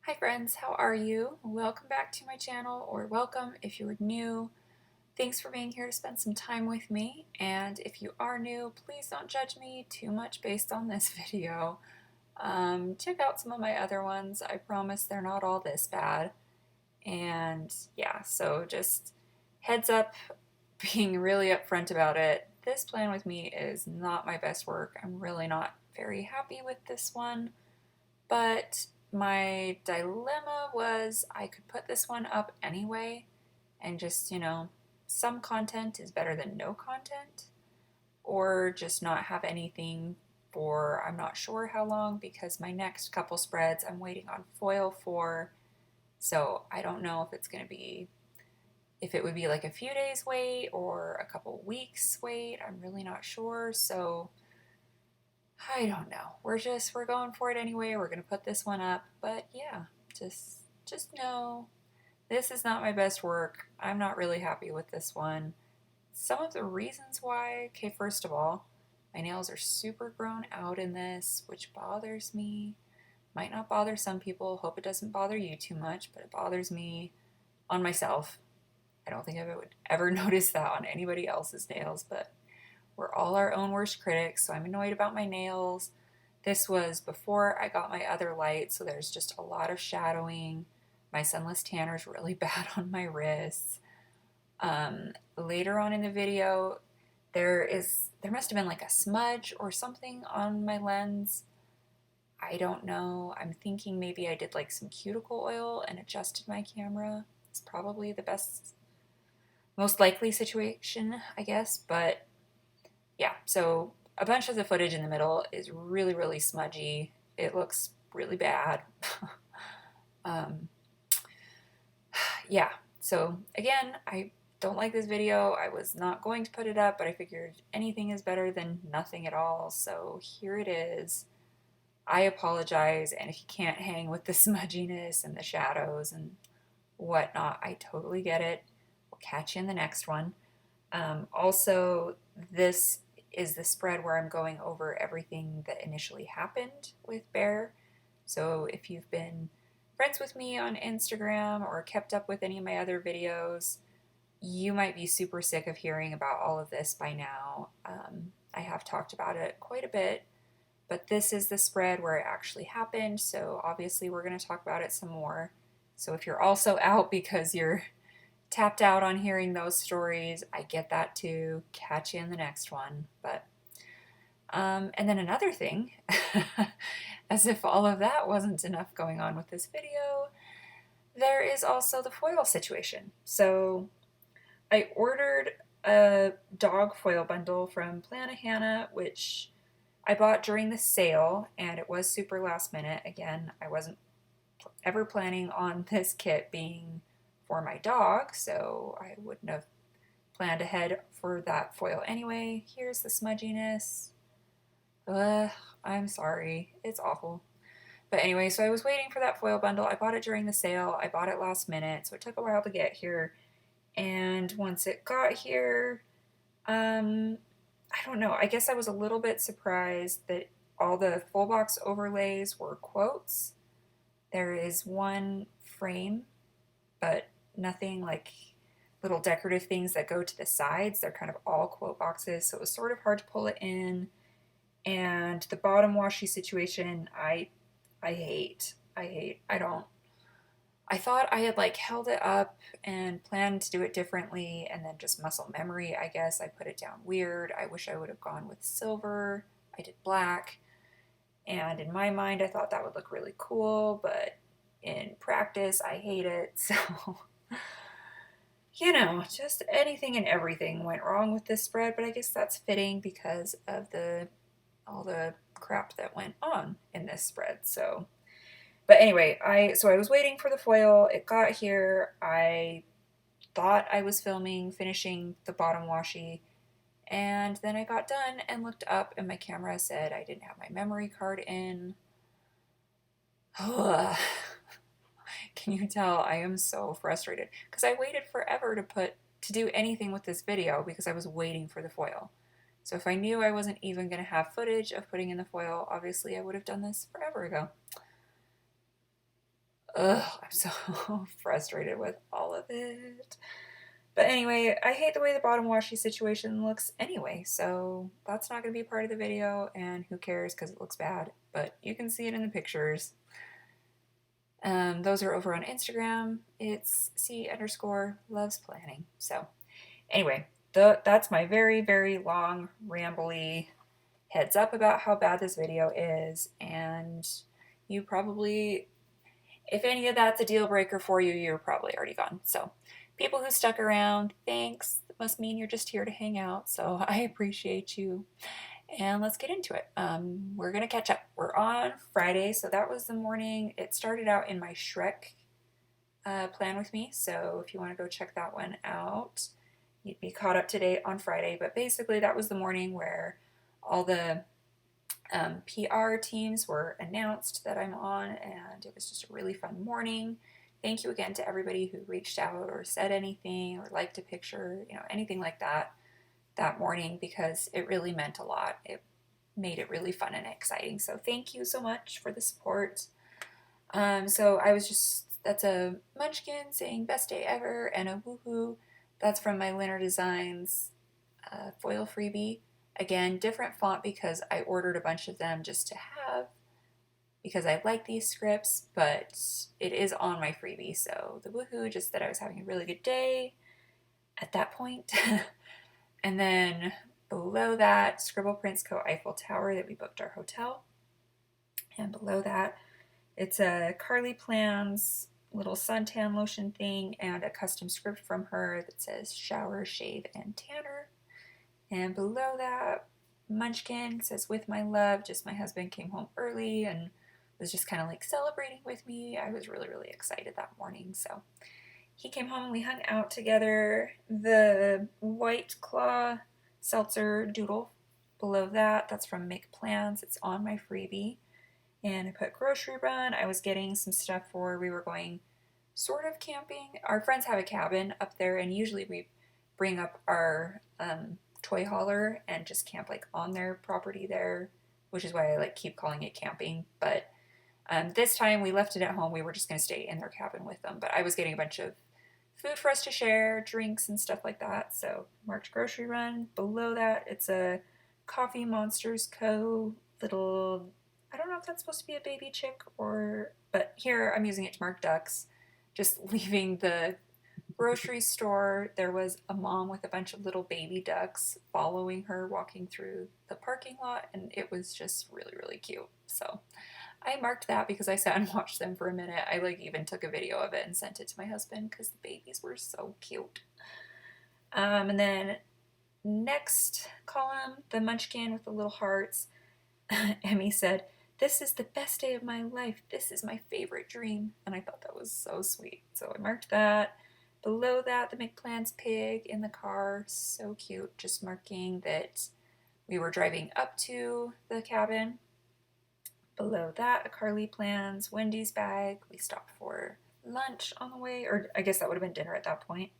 Hi friends, how are you? Welcome back to my channel, or welcome if you're new. Thanks for being here to spend some time with me, and if you are new, please don't judge me too much based on this video. Check out some of my other ones. I promise they're not all this bad. And yeah, so just heads up, being really upfront about it. This plan with me is not my best work. I'm really not very happy with this one. But my dilemma was I could put this one up anyway and just, some content is better than no content, or just not have anything for I'm not sure how long because my next couple spreads I'm waiting on foil for. So I don't know if it's going to be, if it would be like a few days wait or a couple weeks wait. I'm really not sure. So I don't know. We're going for it anyway. We're gonna put this one up. But yeah, just know this is not my best work. I'm not really happy with this one. Some of the reasons why, okay, first of all, my nails are super grown out in this, which bothers me. Might not bother some people. Hope it doesn't bother you too much, but it bothers me on myself. I don't think I would ever notice that on anybody else's nails, but we're all our own worst critics, so I'm annoyed about my nails. This was before I got my other light, so there's just a lot of shadowing. My sunless tanner is really bad on my wrists. Later on in the video, there must have been like a smudge or something on my lens. I don't know. I'm thinking maybe I did like some cuticle oil and adjusted my camera. It's probably the best, most likely situation, I guess, but yeah, so a bunch of the footage in the middle is really, really smudgy. It looks really bad. um, yeah, so again, I don't like this video. I was not going to put it up, but I figured anything is better than nothing at all. So here it is. I apologize, and if you can't hang with the smudginess and the shadows and whatnot, I totally get it. We'll catch you in the next one. Also, this is the spread where I'm going over everything that initially happened with Bear. So if you've been friends with me on Instagram or kept up with any of my other videos, you might be super sick of hearing about all of this by now. I have talked about it quite a bit, but this is the spread where it actually happened, so obviously we're going to talk about it some more. So if you're also out because you're tapped out on hearing those stories, I get that too. Catch you in the next one. But and then another thing, as if all of that wasn't enough going on with this video, there is also the foil situation. So I ordered a dog foil bundle from Plannahannah, which I bought during the sale, and it was super last minute. Again, I wasn't ever planning on this kit being for my dog, so I wouldn't have planned ahead for that foil anyway. Here's the smudginess. Ugh, I'm sorry. It's awful. But anyway, so I was waiting for that foil bundle. I bought it during the sale. I bought it last minute, so it took a while to get here. And once it got here, I don't know. I guess I was a little bit surprised that all the full box overlays were quotes. There is one frame, but nothing like little decorative things that go to the sides. They're kind of all quote boxes, so it was sort of hard to pull it in. And the bottom washi situation, I hate. I hate. I don't. I thought I had like held it up and planned to do it differently, and then just muscle memory, I guess. I put it down weird. I wish I would have gone with silver. I did black. And in my mind, I thought that would look really cool, but in practice, I hate it. So, just anything and everything went wrong with this spread, but I guess that's fitting because of all the crap that went on in this spread. So, but anyway, I was waiting for the foil. It got here. I thought I was finishing the bottom washi, and then I got done and looked up, and my camera said I didn't have my memory card in. Ugh. Can you tell I am so frustrated? Because I waited forever to do anything with this video because I was waiting for the foil. So if I knew I wasn't even going to have footage of putting in the foil, obviously I would have done this forever ago. Ugh, I'm so frustrated with all of it. But anyway, I hate the way the bottom washi situation looks anyway, so that's not going to be part of the video, and who cares because it looks bad, but you can see it in the pictures. Those are over on Instagram. It's C_loves planning. So anyway, that's my very, very long, rambly heads up about how bad this video is, and you probably, if any of that's a deal breaker for you, you're probably already gone. So people who stuck around, thanks. That must mean you're just here to hang out, so I appreciate you. And let's get into it. We're gonna catch up. We're on Friday, so that was the morning. It started out in my Shrek plan with me, so if you want to go check that one out, you'd be caught up to date on Friday. But basically, that was the morning where all the PR teams were announced that I'm on, and it was just a really fun morning. Thank you again to everybody who reached out or said anything or liked a picture, anything like that morning, because it really meant a lot. It made it really fun and exciting. So thank you so much for the support. So I was just, that's a munchkin saying best day ever, and a woohoo. That's from my Lynner Designs foil freebie. Again, different font because I ordered a bunch of them just to have, because I like these scripts, but it is on my freebie. So the woohoo, just that I was having a really good day at that point. And then below that, Scribble Prints Co. Eiffel Tower that we booked our hotel. And below that, it's a Carly Plans little suntan lotion thing and a custom script from her that says shower, shave, and tanner. And below that, Munchkin says with my love, just my husband came home early and was just kind of like celebrating with me. I was really, really excited that morning. So he came home and we hung out together. The White Claw seltzer doodle below that, that's from Make Plans. It's on my freebie. And I put grocery run. I was getting some stuff for, we were going sort of camping. Our friends have a cabin up there, and usually we bring up our toy hauler and just camp like on their property there, which is why I like keep calling it camping. But this time we left it at home. We were just going to stay in their cabin with them. But I was getting a bunch of food for us to share, drinks and stuff like that. So marked grocery run. Below that, it's a Coffee Monsters Co. little, I don't know if that's supposed to be a baby chick or, but here I'm using it to mark ducks. Just leaving the grocery store, there was a mom with a bunch of little baby ducks following her walking through the parking lot, and it was just really, really cute. So I marked that because I sat and watched them for a minute. I like even took a video of it and sent it to my husband because the babies were so cute. And then next column, the munchkin with the little hearts. Emmy said, "This is the best day of my life. This is my favorite dream." And I thought that was so sweet. So I marked that. Below that, the McPlans pig in the car. So cute. Just marking that we were driving up to the cabin. Below that, a Carly Plans Wendy's bag. We stopped for lunch on the way, or I guess that would have been dinner at that point.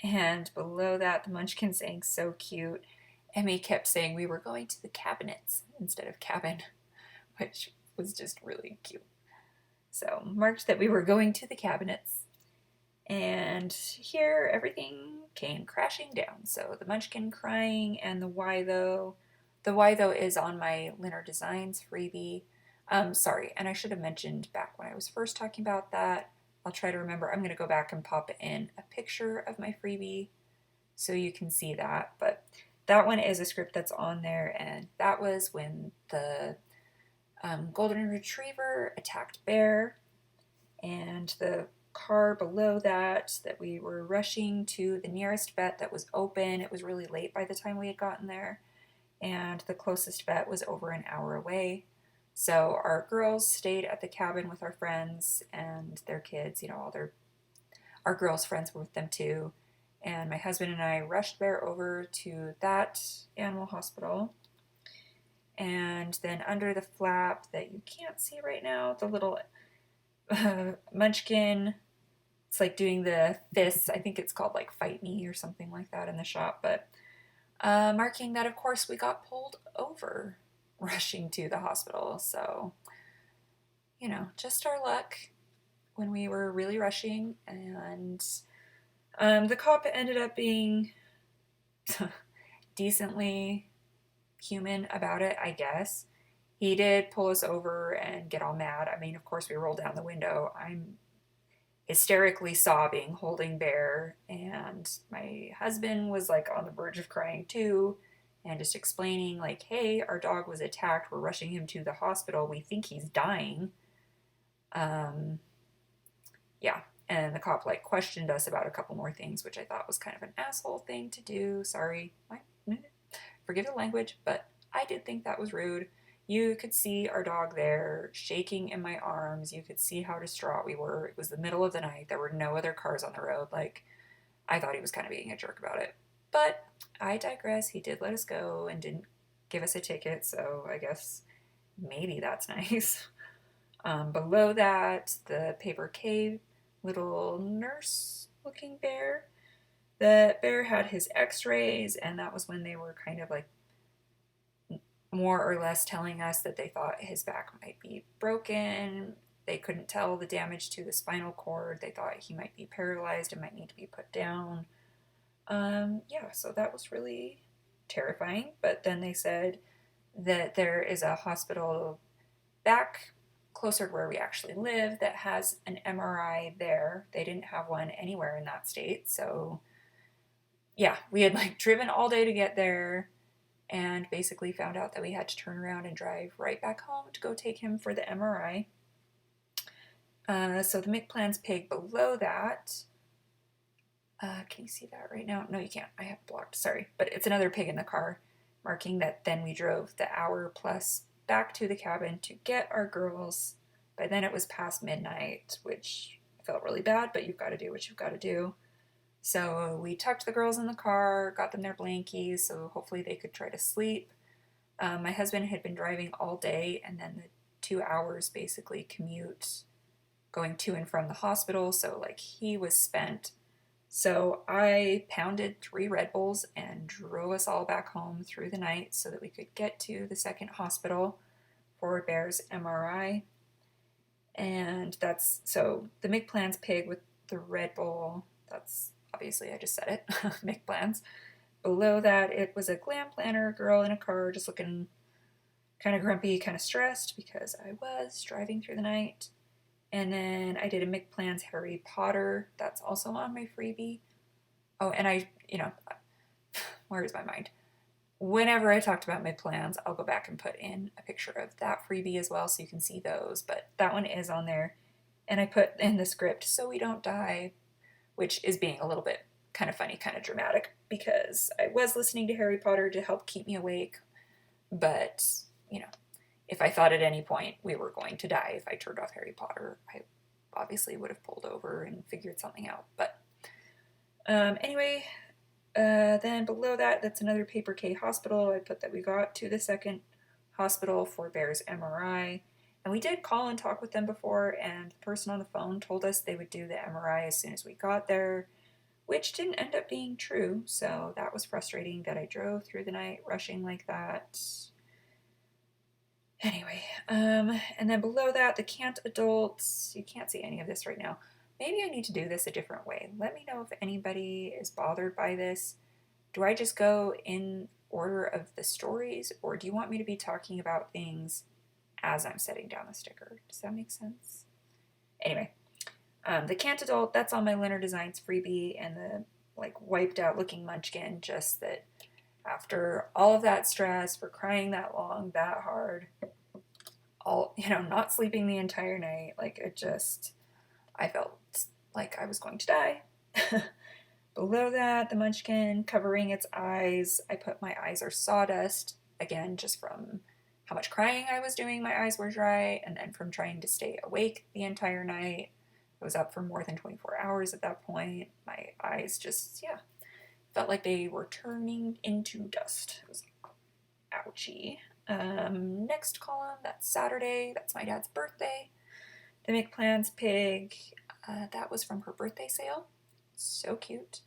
And below that, the munchkin saying so cute. Emmy kept saying we were going to the cabinets instead of cabin, which was just really cute. So marked that we were going to the cabinets. And here everything came crashing down. So the munchkin crying and the why though. The why though is on my Lynner Designs freebie. Sorry, and I should have mentioned back when I was first talking about that. I'll try to remember. I'm going to go back and pop in a picture of my freebie so you can see that. But that one is a script that's on there, and that was when the golden retriever attacked Bear, and the car below that we were rushing to the nearest vet that was open. It was really late by the time we had gotten there, and the closest vet was over an hour away. So our girls stayed at the cabin with our friends and their kids, our girls' friends were with them too. And my husband and I rushed Bear over to that animal hospital. And then under the flap that you can't see right now, the little munchkin, it's like doing the fists. I think it's called like Fight Me or something like that in the shop. But marking that, of course, we got pulled over rushing to the hospital. So, just our luck. when we were really rushing, and the cop ended up being decently human about it, I guess. He did pull us over and get all mad. I mean, of course, we rolled down the window. I'm hysterically sobbing, holding Bear, and my husband was like on the verge of crying too, and just explaining, like, hey, our dog was attacked. We're rushing him to the hospital. We think he's dying. Um, yeah. And the cop like questioned us about a couple more things, which I thought was kind of an asshole thing to do. Sorry. Forgive the language, but I did think that was rude. You could see our dog there shaking in my arms. You could see how distraught we were. It was the middle of the night. There were no other cars on the road. Like, I thought he was kind of being a jerk about it. But I digress. He did let us go and didn't give us a ticket, so I guess maybe that's nice. Below that, the paper cave little nurse looking bear. The bear had his x-rays, and that was when they were kind of like more or less telling us that they thought his back might be broken. They couldn't tell the damage to the spinal cord. They thought he might be paralyzed and might need to be put down. Yeah, so that was really terrifying. But then they said that there is a hospital back closer to where we actually live that has an MRI there. They didn't have one anywhere in that state. So, yeah, we had like driven all day to get there and basically found out that we had to turn around and drive right back home to go take him for the MRI. So the McPlans pig below that, can you see that right now? No, you can't. I have it blocked. Sorry. But it's another pig in the car, marking that then we drove the hour plus back to the cabin to get our girls. By then it was past midnight, which I felt really bad, but you've got to do what you've got to do. So we tucked the girls in the car, got them their blankies, so hopefully they could try to sleep. My husband had been driving all day, and then the 2 hours basically commute going to and from the hospital, so like he was spent. So I pounded 3 Red Bulls and drove us all back home through the night so that we could get to the second hospital for Bear's MRI. And that's so the McPlans pig with the Red Bull, that's obviously I just said it, McPlans. Below that, it was a glam planner girl in a car just looking kind of grumpy, kind of stressed because I was driving through the night. And then I did a McPlans Harry Potter. That's also on my freebie. Oh, and where is my mind? Whenever I talked about McPlans, I'll go back and put in a picture of that freebie as well so you can see those. But that one is on there. And I put in the script, "So we don't die," which is being a little bit kind of funny, kind of dramatic, because I was listening to Harry Potter to help keep me awake. But, if I thought at any point we were going to die if I turned off Harry Potter, I obviously would have pulled over and figured something out. But anyway, then below that, that's another Paper K hospital. I put that we got to the second hospital for Bear's MRI. And we did call and talk with them before, and the person on the phone told us they would do the MRI as soon as we got there, which didn't end up being true. So that was frustrating that I drove through the night rushing like that. Anyway, and then below that, the Can't Adults. You can't see any of this right now. Maybe I need to do this a different way. Let me know if anybody is bothered by this. Do I just go in order of the stories, or do you want me to be talking about things as I'm setting down the sticker? Does that make sense? Anyway, the Can't Adult, that's on my Lynner Designs freebie, and the like wiped out looking munchkin, just that after all of that stress for crying that long, that hard, not sleeping the entire night, I felt like I was going to die. Below that, the munchkin covering its eyes. I put my eyes are sawdust, again, just from how much crying I was doing, my eyes were dry, and then from trying to stay awake the entire night. I was up for more than 24 hours at that point. My eyes just, felt like they were turning into dust. It was ouchy. Next column, that's Saturday. That's my dad's birthday. The McPlans pig, that was from her birthday sale. So cute.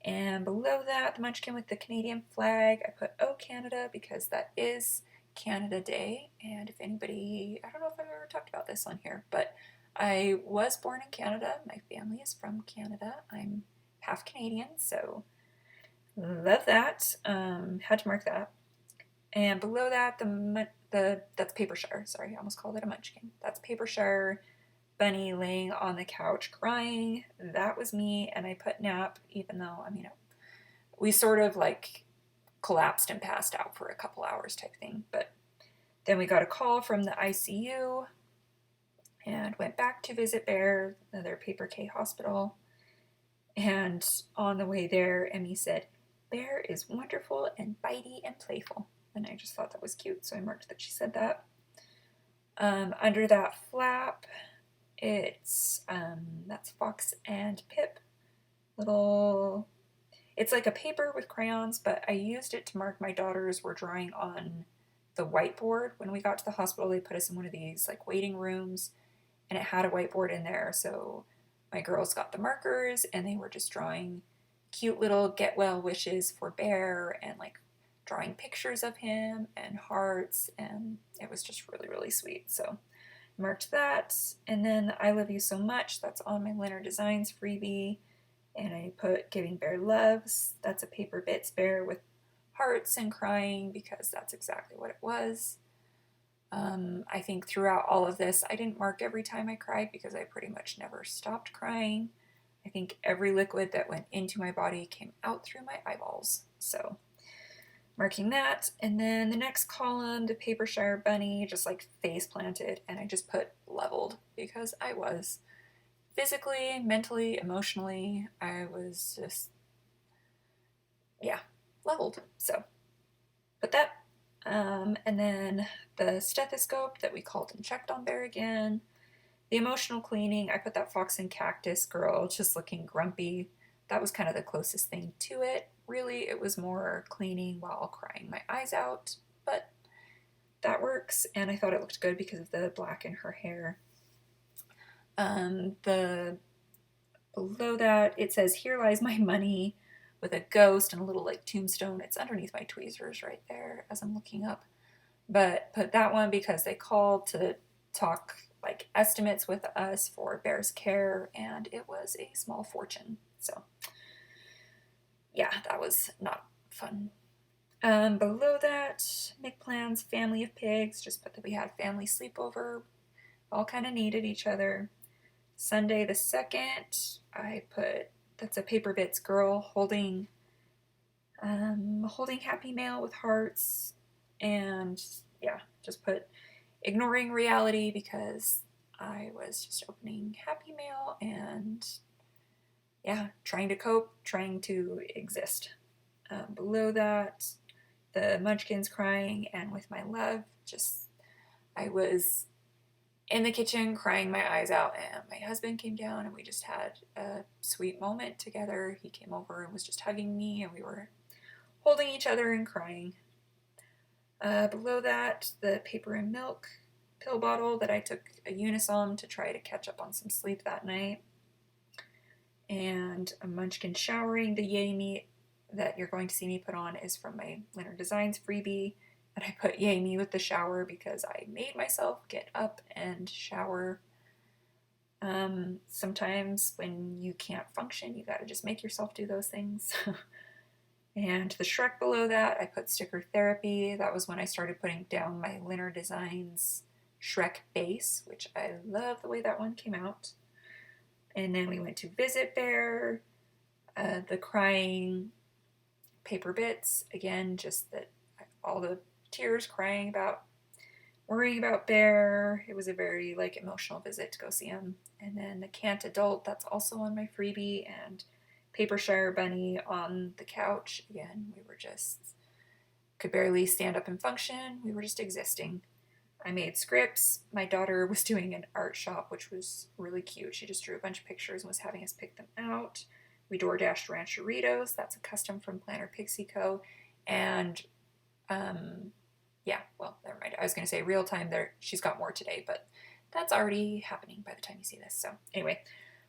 And below that, the munchkin with the Canadian flag. I put "Oh Canada" because that is Canada Day. And if anybody, I don't know if I've ever talked about this on here, but I was born in Canada. My family is from Canada. I'm half Canadian, so love that. Had to mark that. And below that, that's Papershire. Sorry, I almost called it a munchkin. That's Papershire Bunny laying on the couch crying. That was me, and I put nap, even though, I mean, we sort of like collapsed and passed out for a couple hours type thing. But then we got a call from the ICU and went back to visit Bear, their Paper K hospital. And on the way there, Emmy said, "Bear is wonderful and bitey and playful." And I just thought that was cute, so I marked that she said that. Under that flap, it's that's Fox and Pip. It's like a paper with crayons, but I used it to mark my daughters were drawing on the whiteboard. When we got to the hospital, they put us in one of these like waiting rooms, and it had a whiteboard in there. So my girls got the markers, and they were just drawing cute little get well wishes for Bear, and like drawing pictures of him and hearts, and it was just really, really sweet. So I marked that. And then the I love you so much, that's on my Lynner Designs freebie. And I put giving Bear loves. That's a paper bits bear with hearts and crying, because that's exactly what it was. I think throughout all of this, I didn't mark every time I cried because I pretty much never stopped crying. I think every liquid that went into my body came out through my eyeballs. So marking that. And then the next column, the Papershire Bunny, just like face planted, and I just put leveled because I was physically, mentally, emotionally, I was just, yeah, leveled. So put that. And then the stethoscope that we called and checked on Bear again. The emotional cleaning, I put that Fox and Cactus girl just looking grumpy. That was kind of the closest thing to it. Really, it was more cleaning while crying my eyes out, but that works. And I thought it looked good because of the black in her hair. The below that, it says, "Here lies my money," with a ghost and a little like tombstone. It's underneath my tweezers right there as I'm looking up. But put that one because they called to talk like estimates with us for Bear's care, and it was a small fortune. So yeah, that was not fun. Below that, make plans, family of pigs. Just put that we had family sleepover. All kind of needed each other. Sunday the 2nd, I put that's a paper bits girl holding Happy Mail with hearts, and yeah, just put ignoring reality because I was just opening Happy Mail and yeah, trying to cope, trying to exist. Below that, the munchkins crying, and with my love, just I was in the kitchen crying my eyes out, and my husband came down and we just had a sweet moment together. He came over and was just hugging me, and we were holding each other and crying. Below that, the paper and milk pill bottle that I took a Unisom to try to catch up on some sleep that night. And a munchkin showering. The Yay Me that you're going to see me put on is from my Lynner Designs freebie. And I put Yay Me with the shower because I made myself get up and shower. Sometimes when you can't function, you gotta just make yourself do those things. And the Shrek below that, I put sticker therapy. That was when I started putting down my Lynner Designs Shrek base, which I love the way that one came out. And then we went to visit Bear, the crying paper bits. Again, just that all the tears crying about worrying about Bear. It was a very like emotional visit to go see him. And then the Can't Adult, that's also on my freebie, and Papershire Bunny on the couch. Again, we were just could barely stand up and function. We were just existing. I made scripts. My daughter was doing an art shop, which was really cute. She just drew a bunch of pictures and was having us pick them out. We DoorDashed Rancheritos. That's a custom from Planner Pixie Co. And yeah, well, never mind. I was going to say real time there. She's got more today, but that's already happening by the time you see this. So anyway,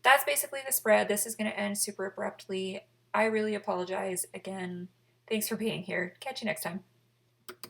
that's basically the spread. This is going to end super abruptly. I really apologize again. Thanks for being here. Catch you next time.